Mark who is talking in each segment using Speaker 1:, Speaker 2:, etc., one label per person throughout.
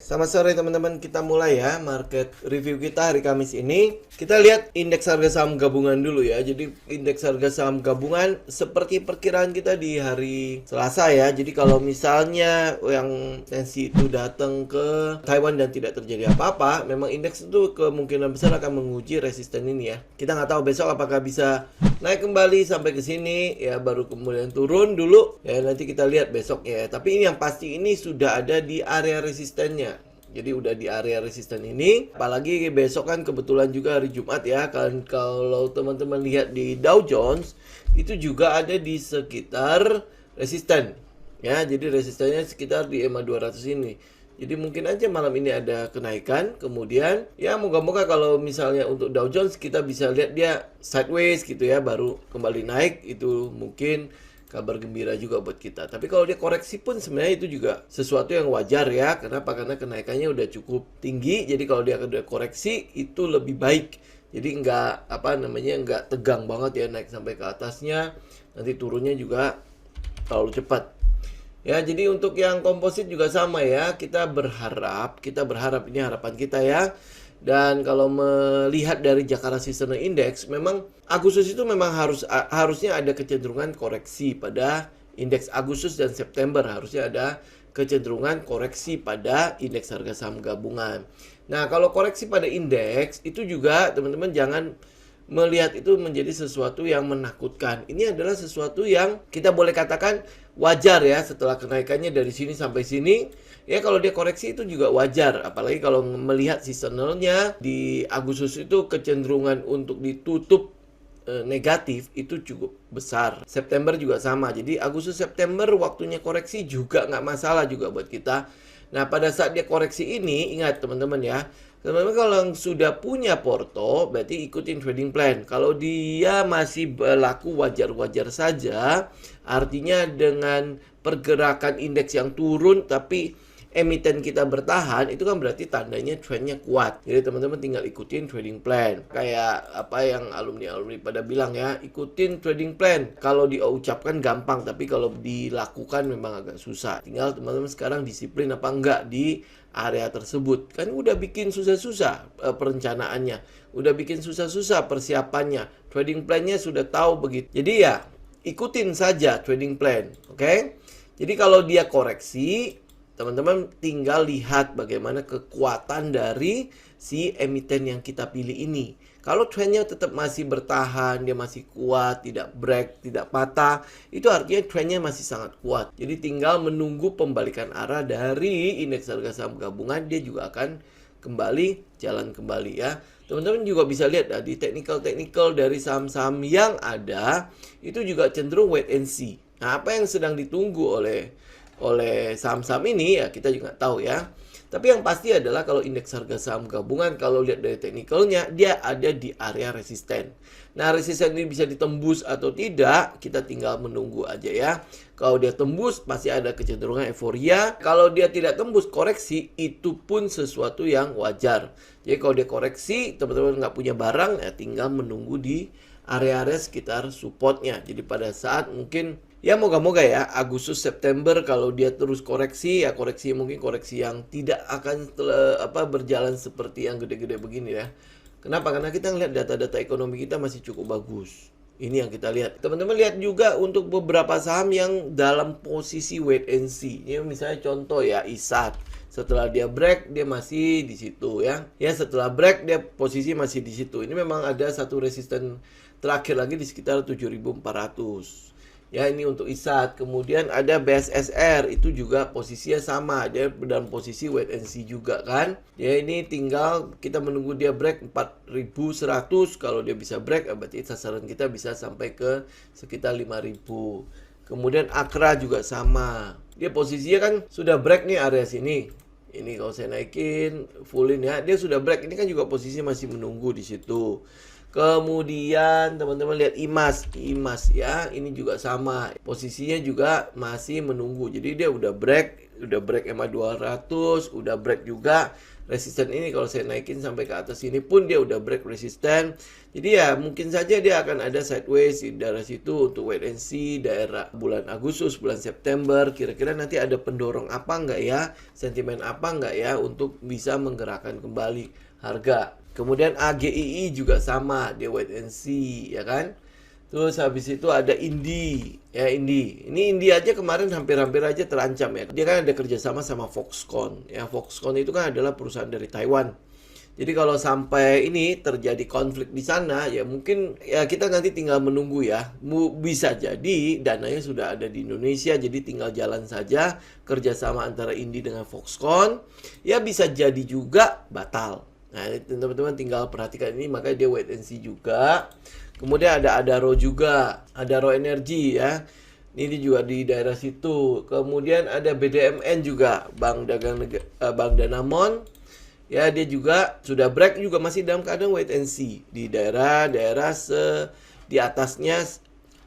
Speaker 1: Selamat sore teman-teman, kita mulai ya market review kita hari Kamis ini. Kita lihat indeks harga saham gabungan dulu ya. Jadi indeks harga saham gabungan seperti perkiraan kita di hari Selasa ya. Jadi kalau misalnya yang tensi itu datang ke Taiwan dan tidak terjadi apa-apa, memang indeks itu kemungkinan besar akan menguji resisten ini ya. Kita nggak tahu besok apakah bisa naik kembali sampai ke sini ya, baru kemudian turun dulu ya, nanti kita lihat besok ya. Tapi ini yang pasti ini sudah ada di area resistennya. Jadi udah di area resisten ini. Apalagi besok kan kebetulan juga hari Jumat ya. Kalau teman-teman lihat di Dow Jones itu juga ada di sekitar resisten ya. Jadi resistennya sekitar di EMA 200 ini. Jadi mungkin aja malam ini ada kenaikan. Kemudian ya moga-moga kalau misalnya untuk Dow Jones kita bisa lihat dia sideways gitu ya, baru kembali naik. Itu mungkin kabar gembira juga buat kita. Tapi kalau dia koreksi pun sebenarnya itu juga sesuatu yang wajar ya. Kenapa? Karena kenaikannya udah cukup tinggi. Jadi kalau dia udah koreksi itu lebih baik. Jadi nggak tegang banget ya naik sampai ke atasnya. Nanti turunnya juga terlalu cepat. Ya, jadi untuk yang komposit juga sama ya. Kita berharap ini harapan kita ya. Dan kalau melihat dari Jakarta Seasonal Index, memang Agustus itu memang harusnya ada kecenderungan koreksi pada indeks Agustus dan September. Harusnya ada kecenderungan koreksi pada indeks harga saham gabungan. Nah, kalau koreksi pada indeks itu juga teman-teman jangan melihat itu menjadi sesuatu yang menakutkan. Ini adalah sesuatu yang kita boleh katakan wajar ya, setelah kenaikannya dari sini sampai sini. Ya kalau dia koreksi itu juga wajar. Apalagi kalau melihat seasonalnya di Agustus itu kecenderungan untuk ditutup negatif itu cukup besar. September juga sama. Jadi Agustus September waktunya koreksi juga nggak masalah juga buat kita. Nah pada saat dia koreksi ini, ingat teman-teman ya, teman-teman kalau yang sudah punya porto berarti ikutin trading plan. Kalau dia masih berlaku wajar-wajar saja, artinya dengan pergerakan indeks yang turun tapi emiten kita bertahan, itu kan berarti tandanya trendnya kuat. Jadi teman-teman tinggal ikutin trading plan. Kayak apa yang alumni-alumni pada bilang ya, ikutin trading plan. Kalau diucapkan gampang, tapi kalau dilakukan memang agak susah. Tinggal teman-teman sekarang disiplin apa enggak di area tersebut. Kan udah bikin susah-susah perencanaannya. Udah bikin susah-susah persiapannya. Trading plannya sudah tahu begitu. Jadi ya, ikutin saja trading plan. Oke? Jadi kalau dia koreksi, teman-teman tinggal lihat bagaimana kekuatan dari si emiten yang kita pilih ini. Kalau trennya tetap masih bertahan, dia masih kuat, tidak break, tidak patah, itu artinya trennya masih sangat kuat. Jadi tinggal menunggu pembalikan arah dari indeks harga saham gabungan, dia juga akan kembali, jalan kembali ya. Teman-teman juga bisa lihat di technical dari saham-saham yang ada, itu juga cenderung wait and see. Nah, apa yang sedang ditunggu oleh saham-saham ini ya kita juga tahu ya. Tapi yang pasti adalah kalau indeks harga saham gabungan, kalau lihat dari teknikalnya, dia ada di area resisten. Nah, resisten ini bisa ditembus atau tidak, kita tinggal menunggu aja ya. Kalau dia tembus, pasti ada kecenderungan euforia. Kalau dia tidak tembus, koreksi, itu pun sesuatu yang wajar. Jadi kalau dia koreksi, teman-teman nggak punya barang, ya tinggal menunggu di area-area sekitar supportnya. Jadi pada saat mungkin ya moga-moga ya Agustus September kalau dia terus koreksi ya, koreksi mungkin koreksi yang tidak akan berjalan seperti yang gede-gede begini ya. Kenapa? Karena kita ngeliat data-data ekonomi kita masih cukup bagus. Ini yang kita lihat. Teman-teman lihat juga untuk beberapa saham yang dalam posisi wait and see. Ini misalnya contoh ya ISAT. Setelah dia break dia masih di situ ya. Ya setelah break dia posisi masih di situ. Ini memang ada satu resisten terakhir lagi di sekitar 7.400. Ya ini untuk ISAT. Kemudian ada BSSR, itu juga posisinya sama, dia dalam posisi wait and see juga kan. Ya ini tinggal kita menunggu dia break 4.100. Kalau dia bisa break berarti sasaran kita bisa sampai ke sekitar 5.000. Kemudian Akra juga sama, dia posisinya kan sudah break nih area sini. Ini kalau saya naikin fullin ya, dia sudah break. Ini kan juga posisi masih menunggu di situ. Kemudian teman-teman lihat IMAS ya, ini juga sama, posisinya juga masih menunggu. Jadi dia udah break udah break EMA 200, udah break juga resisten ini. Kalau saya naikin sampai ke atas ini pun dia udah break resisten. Jadi ya mungkin saja dia akan ada sideways di daerah situ untuk wait and see daerah bulan Agustus, bulan September. Kira-kira nanti ada pendorong apa enggak ya, sentimen apa enggak ya untuk bisa menggerakkan kembali harga. Kemudian AGII juga sama, dia wait and see, ya kan? Terus habis itu ada Indi, ya Indi. Ini Indi aja kemarin hampir-hampir aja terancam ya. Dia kan ada kerjasama sama Foxconn. Ya Foxconn itu kan adalah perusahaan dari Taiwan. Jadi kalau sampai ini terjadi konflik di sana, ya mungkin ya kita nanti tinggal menunggu ya. Bisa jadi dananya sudah ada di Indonesia, jadi tinggal jalan saja kerjasama antara Indi dengan Foxconn. Ya bisa jadi juga batal. Nah teman-teman tinggal perhatikan ini, makanya dia wait and see juga. Kemudian ada Adaro juga, Adaro Energi ya. Ini juga di daerah situ. Kemudian ada BDMN juga, Bank Danamon. Ya, dia juga sudah break juga masih dalam keadaan wait and see di daerah-daerah di atasnya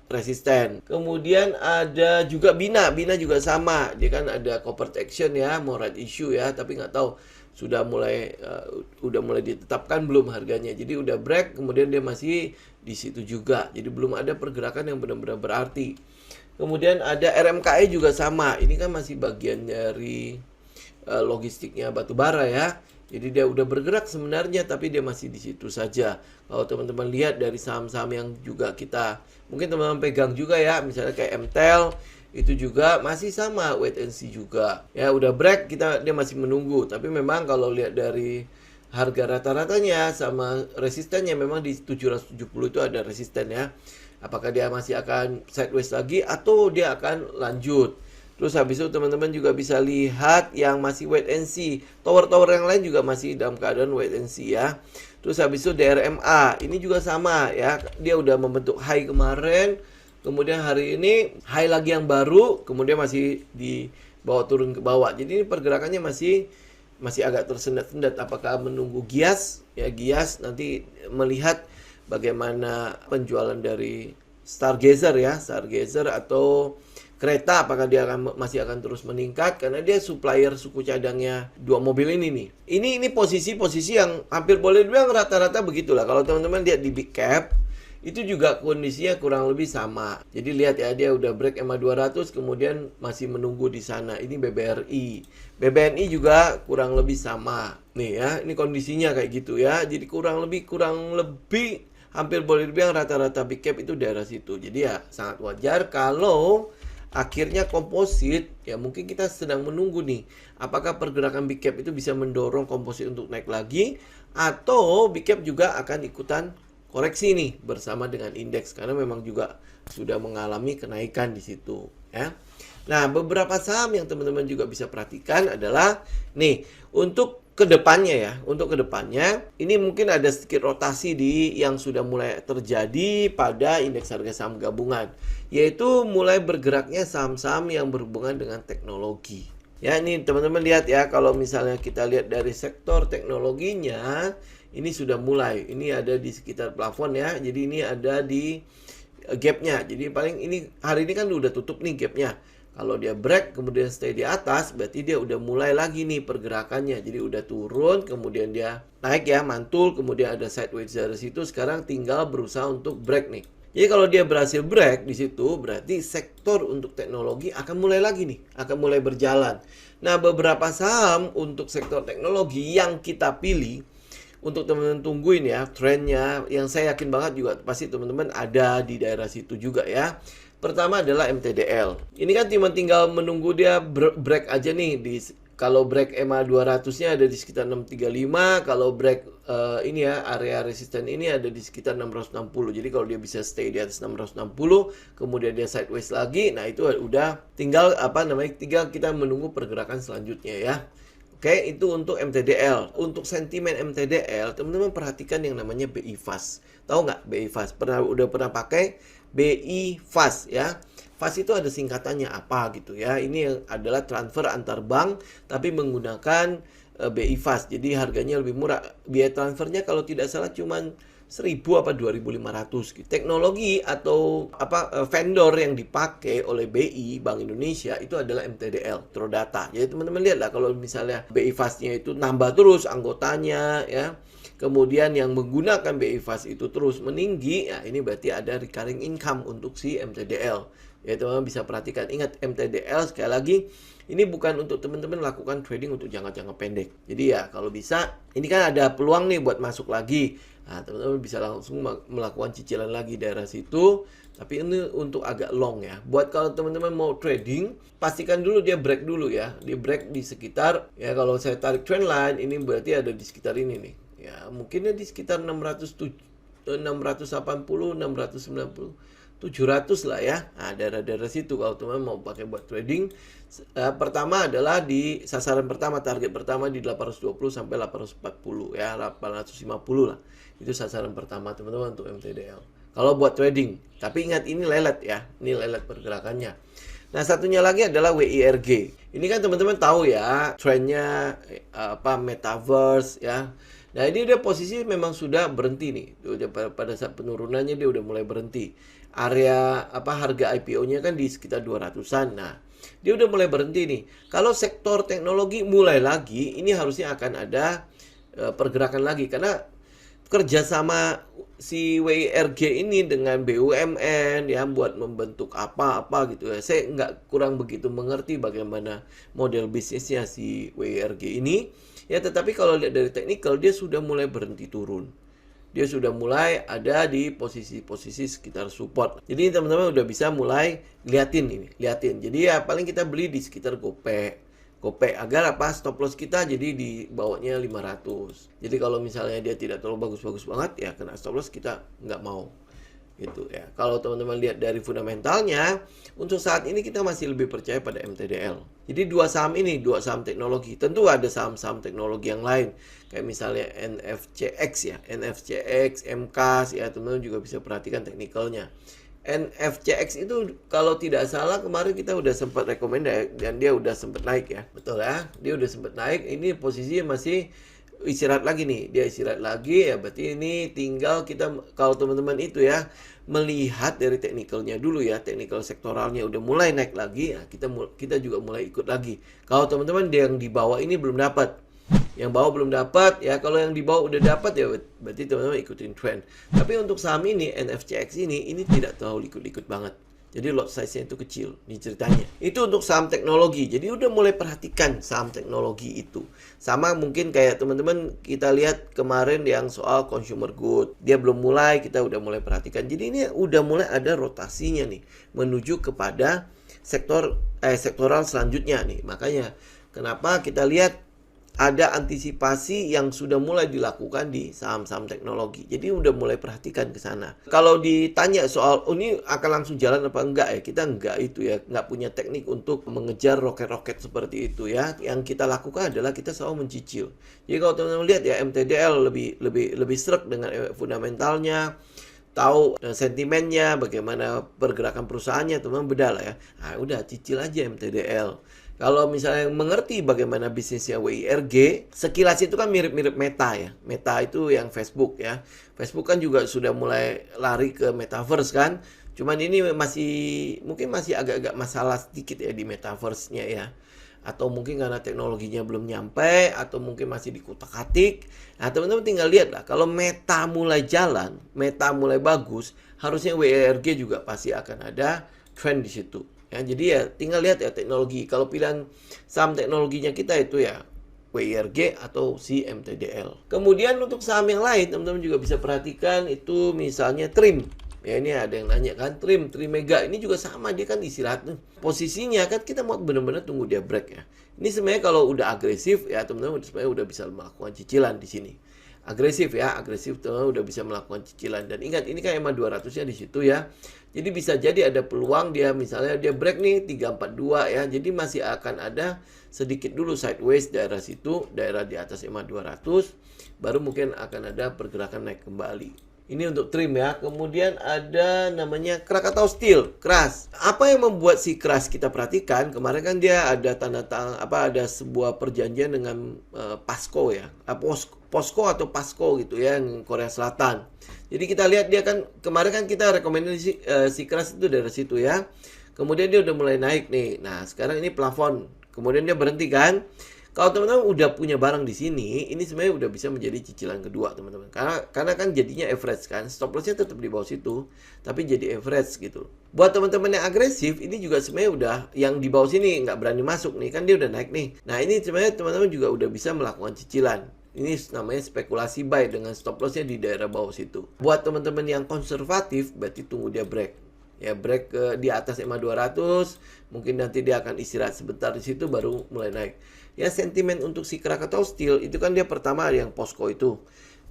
Speaker 1: resisten. Kemudian ada juga Bina juga sama. Dia kan ada corporate action ya, mau right issue ya, tapi nggak tahu sudah mulai ditetapkan belum harganya. Jadi udah break, kemudian dia masih di situ juga. Jadi belum ada pergerakan yang benar-benar berarti. Kemudian ada RMKE juga sama. Ini kan masih bagian dari logistiknya batubara ya. Jadi dia udah bergerak sebenarnya, tapi dia masih di situ saja. Kalau teman-teman lihat dari saham-saham yang juga kita mungkin teman-teman pegang juga ya, misalnya kayak MTEL, itu juga masih sama wait and see juga. Ya udah break, dia masih menunggu. Tapi memang kalau lihat dari harga rata-ratanya sama resistennya memang di 770 itu ada resisten ya. Apakah dia masih akan sideways lagi atau dia akan lanjut. Terus habis itu teman-teman juga bisa lihat yang masih wait and see. Tower-tower yang lain juga masih dalam keadaan wait and see ya. Terus habis itu DRMA, ini juga sama ya. Dia udah membentuk high kemarin. Kemudian hari ini high lagi yang baru, kemudian masih dibawa turun ke bawah. Jadi ini pergerakannya masih agak tersendat-sendat. Apakah menunggu Gias? Ya Gias nanti melihat bagaimana penjualan dari Stargazer ya, Stargazer atau kereta, apakah dia masih akan terus meningkat karena dia supplier suku cadangnya dua mobil ini nih. Ini posisi-posisi yang hampir boleh dibilang rata-rata begitulah. Kalau teman-teman lihat di big cap itu juga kondisinya kurang lebih sama. Jadi lihat ya, dia udah break EMA 200 kemudian masih menunggu di sana. Ini BBRI. BBNI juga kurang lebih sama. Nih ya, ini kondisinya kayak gitu ya. Jadi kurang lebih hampir boleh dibilang rata-rata big cap itu daerah situ. Jadi ya sangat wajar kalau akhirnya komposit, ya mungkin kita sedang menunggu nih, apakah pergerakan big cap itu bisa mendorong komposit untuk naik lagi, atau big cap juga akan ikutan koreksi nih bersama dengan indeks, karena memang juga sudah mengalami kenaikan di situ ya. Nah beberapa saham yang teman-teman juga bisa perhatikan adalah nih, untuk kedepannya ini mungkin ada sedikit rotasi yang sudah mulai terjadi pada indeks harga saham gabungan, yaitu mulai bergeraknya saham-saham yang berhubungan dengan teknologi. Ya ini teman-teman lihat ya, kalau misalnya kita lihat dari sektor teknologinya, ini sudah mulai, ini ada di sekitar plafon ya, jadi ini ada di gapnya. Jadi paling ini hari ini kan udah tutup nih gapnya. Kalau dia break kemudian stay di atas, berarti dia udah mulai lagi nih pergerakannya. Jadi udah turun, kemudian dia naik ya, mantul, kemudian ada sideways dari situ. Sekarang tinggal berusaha untuk break nih. Jadi kalau dia berhasil break di situ, berarti sektor untuk teknologi akan mulai lagi nih, akan mulai berjalan. Nah, beberapa saham untuk sektor teknologi yang kita pilih untuk teman-teman tungguin ya, trennya yang saya yakin banget juga pasti teman-teman ada di daerah situ juga ya. Pertama adalah MTDL. Ini kan cuma tinggal menunggu dia break aja nih. Kalau break EMA 200-nya ada di sekitar 635. Kalau break ini ya, area resisten ini ada di sekitar 660. Jadi kalau dia bisa stay di atas 660, kemudian dia sideways lagi, nah itu udah tinggal tinggal kita menunggu pergerakan selanjutnya ya. Oke, itu untuk MTDL. Untuk sentimen MTDL, teman-teman perhatikan yang namanya BI Fast. Tahu nggak BI Fast? Udah pernah pakai BI Fast ya. Fast itu ada singkatannya apa gitu ya. Ini adalah transfer antar bank tapi menggunakan BI Fast. Jadi harganya lebih murah. Biaya transfernya kalau tidak salah cuma 1000 apa 2500 gitu. Teknologi atau vendor yang dipakai oleh BI Bank Indonesia itu adalah MTDL, Trodata. Jadi teman-teman lihatlah kalau misalnya BI Fast-nya itu nambah terus anggotanya ya. Kemudian yang menggunakan BI Fast itu terus meninggi, ya ini berarti ada recurring income untuk si MTDL. Ya teman-teman bisa perhatikan, ingat MTDL sekali lagi ini bukan untuk teman-teman lakukan trading untuk jangka-jangka pendek. Jadi ya kalau bisa, ini kan ada peluang nih buat masuk lagi. Nah, teman-teman bisa langsung melakukan cicilan lagi daerah situ. Tapi ini untuk agak long ya. Buat kalau teman-teman mau trading, pastikan dulu dia break dulu ya. Dia break di sekitar, ya kalau saya tarik trend line, ini berarti ada di sekitar ini nih. Ya mungkinnya di sekitar 680, 690, 700 lah ya. Nah, daerah-daerah situ kalau teman-teman mau pakai buat trading. Pertama adalah di sasaran pertama, target pertama di 820 sampai 840 ya, 850 lah. Itu sasaran pertama teman-teman untuk MTDL. Kalau buat trading. Tapi ingat ini lelet ya. Ini lelet pergerakannya. Nah, satunya lagi adalah WIRG. Ini kan teman-teman tahu ya, trennya metaverse ya. Nah, ini dia posisi memang sudah berhenti nih. Pada saat penurunannya dia udah mulai berhenti. Area harga IPO-nya kan di sekitar 200-an. Nah, dia udah mulai berhenti nih. Kalau sektor teknologi mulai lagi, ini harusnya akan ada pergerakan lagi karena kerjasama si WIRG ini dengan BUMN ya buat membentuk apa-apa gitu ya. Saya kurang begitu mengerti bagaimana model bisnisnya si WIRG ini. Ya, tetapi kalau lihat dari teknikal dia sudah mulai berhenti turun. Dia sudah mulai ada di posisi-posisi sekitar support. Jadi teman-teman udah bisa mulai liatin. Jadi ya paling kita beli di sekitar GoPay agar stop loss kita jadi di bawahnya 500. Jadi kalau misalnya dia tidak terlalu bagus-bagus banget ya kena stop loss kita nggak mau. Gitu ya. Kalau teman-teman lihat dari fundamentalnya, untuk saat ini kita masih lebih percaya pada MTDL. Jadi dua saham teknologi. Tentu ada saham-saham teknologi yang lain, kayak misalnya NFCX ya, NFCX, MKAS ya, teman-teman juga bisa perhatikan teknikalnya. NFCX itu kalau tidak salah kemarin kita udah sempat rekomendasi dan dia udah sempat naik ya. Betul ya, dia udah sempat naik. Ini posisinya masih istirahat lagi nih, dia istirahat lagi ya, berarti ini tinggal kita kalau teman-teman itu ya melihat dari teknikalnya dulu ya, teknikal sektoralnya udah mulai naik lagi ya, kita juga mulai ikut lagi. Kalau teman-teman yang di bawah ini belum dapat, yang bawah belum dapat ya, kalau yang di bawah udah dapat ya berarti teman-teman ikutin trend. Tapi untuk saham ini NFCX ini tidak terlalu ikut-ikut banget. Jadi lot size-nya itu kecil, ini ceritanya. Itu untuk saham teknologi. Jadi udah mulai perhatikan saham teknologi itu. Sama mungkin kayak teman-teman kita lihat kemarin yang soal consumer good. Dia belum mulai, kita udah mulai perhatikan. Jadi ini udah mulai ada rotasinya nih menuju kepada sektoral selanjutnya nih. Makanya kenapa kita lihat ada antisipasi yang sudah mulai dilakukan di saham-saham teknologi. Jadi udah mulai perhatikan ke sana. Kalau ditanya soal ini akan langsung jalan apa enggak ya, kita enggak itu ya, enggak punya teknik untuk mengejar roket-roket seperti itu ya. Yang kita lakukan adalah kita selalu mencicil. Jadi kalau teman-teman lihat ya, MTDL lebih serak dengan fundamentalnya, tahu sentimennya, bagaimana pergerakan perusahaannya, teman-teman beda lah ya. Nah, udah cicil aja MTDL. Kalau misalnya mengerti bagaimana bisnisnya WIRG, sekilas itu kan mirip-mirip Meta ya. Meta itu yang Facebook ya. Facebook kan juga sudah mulai lari ke Metaverse kan. Cuman ini mungkin masih agak-agak masalah sedikit ya di Metaverse-nya ya. Atau mungkin karena teknologinya belum nyampe, atau mungkin masih dikutak-atik. Nah, teman-teman tinggal lihat lah. Kalau Meta mulai jalan, Meta mulai bagus, harusnya WIRG juga pasti akan ada trend di situ. Ya, jadi ya tinggal lihat ya teknologi. Kalau pilihan saham teknologinya kita itu ya WIRG atau si MTDL. Kemudian untuk saham yang lain teman-teman juga bisa perhatikan itu misalnya TRIM. Ya ini ada yang nanya kan Trimega ini juga sama, dia kan istirahat nih. Posisinya kan kita mau benar-benar tunggu dia break ya. Ini sebenarnya kalau udah agresif ya teman-teman sebenarnya udah bisa melakukan cicilan di sini. Agresif teman-teman udah bisa melakukan cicilan, dan ingat ini kan EMA 200-nya di situ ya. Jadi bisa jadi ada peluang dia misalnya dia break nih 342 ya. Jadi masih akan ada sedikit dulu sideways daerah situ, daerah di atas EMA 200, baru mungkin akan ada pergerakan naik kembali. Ini untuk trim ya. Kemudian ada namanya Krakatau Steel, keras. Apa yang membuat si keras kita perhatikan? Kemarin kan dia ada tanda tangan ada sebuah perjanjian dengan POSCO ya. POSCO atau POSCO gitu ya, yang Korea Selatan. Jadi kita lihat dia kan kemarin kan kita rekomendasi si keras itu dari situ ya. Kemudian dia udah mulai naik nih. Nah, sekarang ini plafon. Kemudian dia berhenti kan? Kalau teman-teman udah punya barang di sini, ini sebenarnya udah bisa menjadi cicilan kedua, teman-teman. Karena kan jadinya average kan, stop lossnya tetap di bawah situ, tapi jadi average gitu. Buat teman-teman yang agresif, ini juga sebenarnya udah yang di bawah sini nggak berani masuk nih, kan dia udah naik nih. Nah ini sebenarnya teman-teman juga udah bisa melakukan cicilan. Ini namanya spekulasi buy dengan stop lossnya di daerah bawah situ. Buat teman-teman yang konservatif, berarti tunggu dia break. Ya break di atas EMA 200, mungkin nanti dia akan istirahat sebentar di situ baru mulai naik. Ya sentimen untuk si Krakatau Steel itu kan dia pertama yang POSCO itu,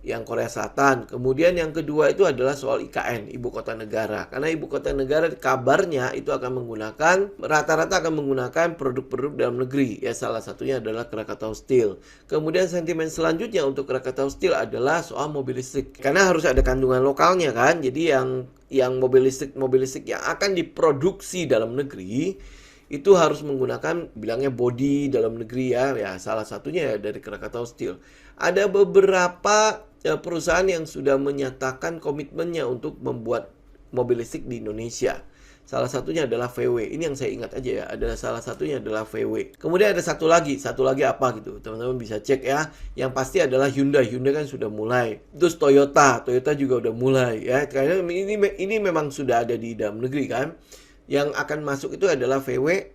Speaker 1: yang Korea Selatan. Kemudian yang kedua itu adalah soal IKN, ibu kota negara. Karena ibu kota negara kabarnya itu akan menggunakan, rata-rata akan menggunakan produk-produk dalam negeri. Ya salah satunya adalah Krakatau Steel. Kemudian sentimen selanjutnya untuk Krakatau Steel adalah soal mobil listrik. Karena harus ada kandungan lokalnya kan. Jadi yang mobil listrik yang akan diproduksi dalam negeri itu harus menggunakan bilangnya body dalam negeri ya salah satunya ya dari Krakatau Steel. Ada beberapa perusahaan yang sudah menyatakan komitmennya untuk membuat mobil listrik di Indonesia. Salah satunya adalah VW. Ini yang saya ingat aja ya. Ada salah satunya adalah VW. Kemudian ada satu lagi apa gitu. Teman-teman bisa cek ya. Yang pasti adalah Hyundai. Hyundai kan sudah mulai. Terus Toyota juga udah mulai ya. Karena ini memang sudah ada di dalam negeri kan. Yang akan masuk itu adalah VW,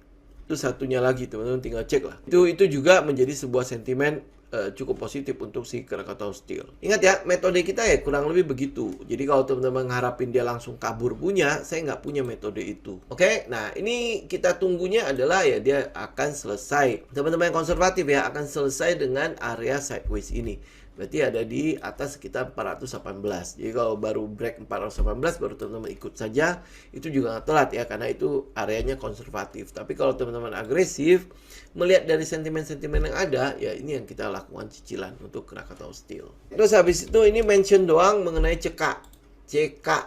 Speaker 1: itu satunya lagi teman-teman tinggal cek lah. Itu juga menjadi sebuah sentimen cukup positif untuk si Krakatau Steel. Ingat ya, metode kita ya kurang lebih begitu. Jadi kalau teman-teman mengharapin dia langsung kabur punya, saya nggak punya metode itu. Oke, nah ini kita tunggunya adalah ya dia akan selesai. Teman-teman yang konservatif ya akan selesai dengan area sideways ini. Berarti ada di atas sekitar 418. Jadi kalau baru break 418 baru teman-teman ikut saja. Itu juga nggak telat ya karena itu areanya konservatif. Tapi kalau teman-teman agresif melihat dari sentimen-sentimen yang ada, ya ini yang kita lakukan cicilan untuk Krakatau Steel. Terus habis itu ini mention doang mengenai CK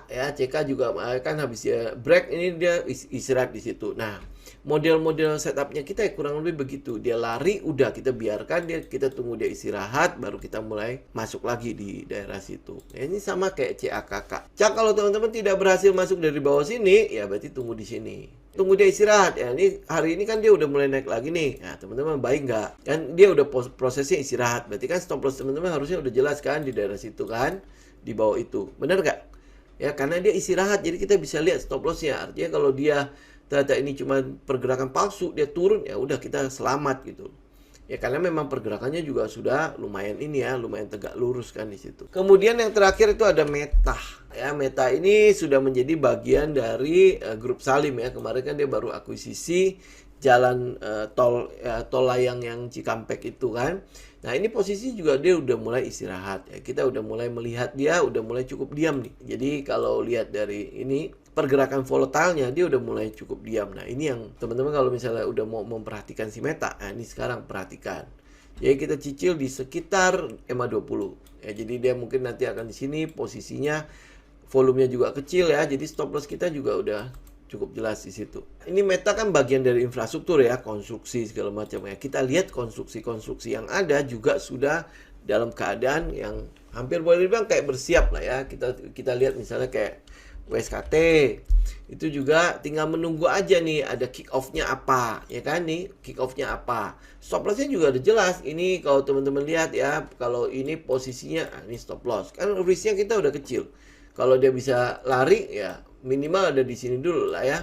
Speaker 1: ya. CK juga kan habis ya break ini dia istirahat di situ. Nah, model-model setupnya kita ya kurang lebih begitu. Dia lari, udah kita biarkan dia, kita tunggu dia istirahat, baru kita mulai masuk lagi di daerah situ. Ya, ini sama kayak CAKK. Kalau teman-teman tidak berhasil masuk dari bawah sini, ya berarti tunggu di sini. Tunggu dia istirahat. Ya, ini hari ini kan dia udah mulai naik lagi nih. Nah, teman-teman baik nggak? Kan dia udah prosesnya istirahat. Berarti kan stop loss teman-teman harusnya udah jelas kan di daerah situ kan, di bawah itu. Benar nggak? Ya, karena dia istirahat, jadi kita bisa lihat stop lossnya. Artinya kalau dia ternyata ini cuma pergerakan palsu, dia turun, ya udah kita selamat gitu. Ya karena memang pergerakannya juga sudah lumayan ini ya, lumayan tegak lurus kan di situ. Kemudian yang terakhir itu ada Meta. Ya, Meta ini sudah menjadi bagian dari grup Salim ya. Kemarin kan dia baru akuisisi jalan tol layang yang Cikampek itu kan. Nah, ini posisi juga dia udah mulai istirahat ya. Kita udah mulai melihat dia udah mulai cukup diam nih. Jadi kalau lihat dari ini pergerakan volatilnya dia udah mulai cukup diam. Nah, ini yang teman-teman kalau misalnya udah mau memperhatikan si Meta, nah ini sekarang perhatikan. Jadi kita cicil di sekitar EMA 20. Ya, jadi dia mungkin nanti akan di sini posisinya volumenya juga kecil ya. Jadi stop loss kita juga udah cukup jelas di situ. Ini Meta kan bagian dari infrastruktur ya, konstruksi segala macam ya. Kita lihat konstruksi-konstruksi yang ada juga sudah dalam keadaan yang hampir boleh dibilang kayak bersiap lah ya. Kita lihat misalnya kayak WSKT itu juga tinggal menunggu aja nih ada kick off-nya apa ya kan nih, kick off-nya apa. Stop loss-nya juga udah jelas. Ini kalau teman-teman lihat ya, kalau ini posisinya ini stop loss. Kan risk-nya kita udah kecil. Kalau dia bisa lari ya minimal ada di sini dulu lah ya.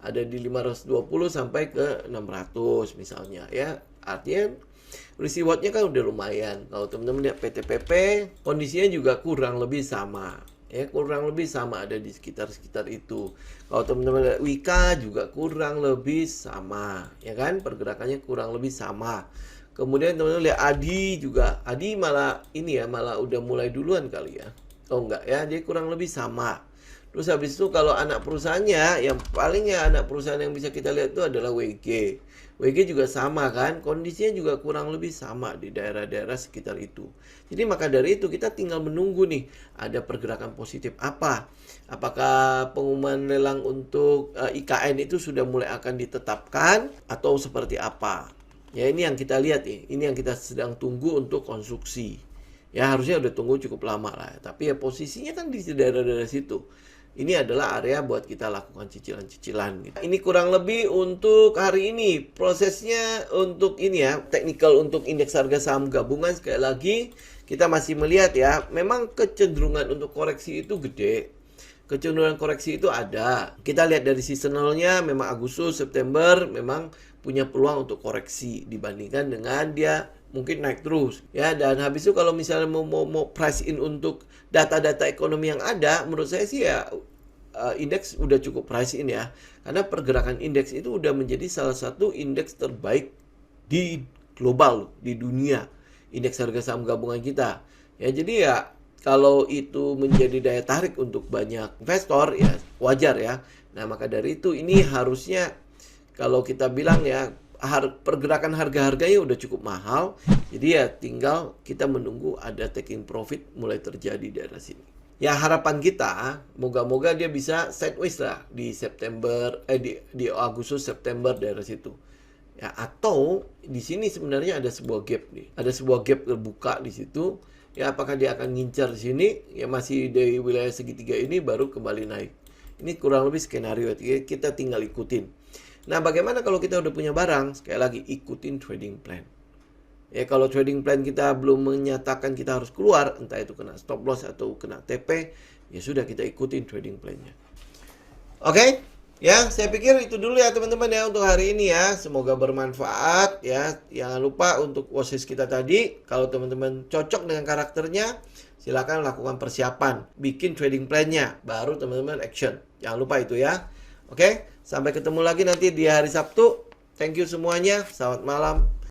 Speaker 1: Ada di 520 sampai ke 600 misalnya ya. Artinya risk reward-nya kan udah lumayan. Kalau teman-teman lihat PTPP kondisinya juga kurang lebih sama. Ya, kurang lebih sama ada di sekitar itu. Kalau teman-teman lihat Wika juga kurang lebih sama, ya kan? Pergerakannya kurang lebih sama. Kemudian teman-teman lihat Adi juga. Adi malah ini ya, malah udah mulai duluan kali ya. Oh enggak ya, dia kurang lebih sama. Terus habis itu kalau anak perusahaannya, yang palingnya anak perusahaan yang bisa kita lihat itu adalah WG. WG juga sama kan, kondisinya juga kurang lebih sama di daerah-daerah sekitar itu. Jadi maka dari itu kita tinggal menunggu nih, ada pergerakan positif apa. Apakah pengumuman lelang untuk IKN itu sudah mulai akan ditetapkan atau seperti apa. Ya ini yang kita lihat nih, ini yang kita sedang tunggu untuk konstruksi. Ya harusnya udah tunggu cukup lama lah, tapi ya posisinya kan di daerah-daerah situ. Ini adalah area buat kita lakukan cicilan-cicilan gitu. Ini kurang lebih untuk hari ini. Prosesnya untuk ini ya, teknikal untuk indeks harga saham gabungan sekali lagi kita masih melihat ya, memang kecenderungan untuk koreksi itu gede. Kecenderungan koreksi itu ada. Kita lihat dari seasonalnya, memang Agustus, September memang punya peluang untuk koreksi dibandingkan dengan dia mungkin naik terus ya. Dan habis itu kalau misalnya mau price in untuk data-data ekonomi yang ada, menurut saya sih ya indeks udah cukup price in ya, karena pergerakan indeks itu udah menjadi salah satu indeks terbaik di global, di dunia, indeks harga saham gabungan kita ya. Jadi ya kalau itu menjadi daya tarik untuk banyak investor ya wajar ya. Nah maka dari itu ini harusnya kalau kita bilang ya pergerakan harga-harganya udah cukup mahal. Jadi ya tinggal kita menunggu ada taking profit mulai terjadi di daerah sini. Ya harapan kita moga-moga dia bisa sideways lah di September di Agustus September daerah situ. Ya atau di sini sebenarnya ada sebuah gap nih. Ada sebuah gap terbuka di situ. Ya apakah dia akan ngincar di sini? Ya masih di wilayah segitiga ini baru kembali naik. Ini kurang lebih skenario kita tinggal ikutin. Nah, bagaimana kalau kita udah punya barang? Sekali lagi, ikutin trading plan. Ya, kalau trading plan kita belum menyatakan kita harus keluar, entah itu kena stop loss atau kena TP, ya sudah kita ikutin trading plan-nya. Oke? Ya, saya pikir itu dulu ya teman-teman ya untuk hari ini ya. Semoga bermanfaat ya. Jangan lupa untuk watchlist kita tadi, kalau teman-teman cocok dengan karakternya, silakan lakukan persiapan, bikin trading plan-nya, baru teman-teman action. Jangan lupa itu ya. Oke, sampai ketemu lagi nanti di hari Sabtu. Thank you semuanya. Selamat malam.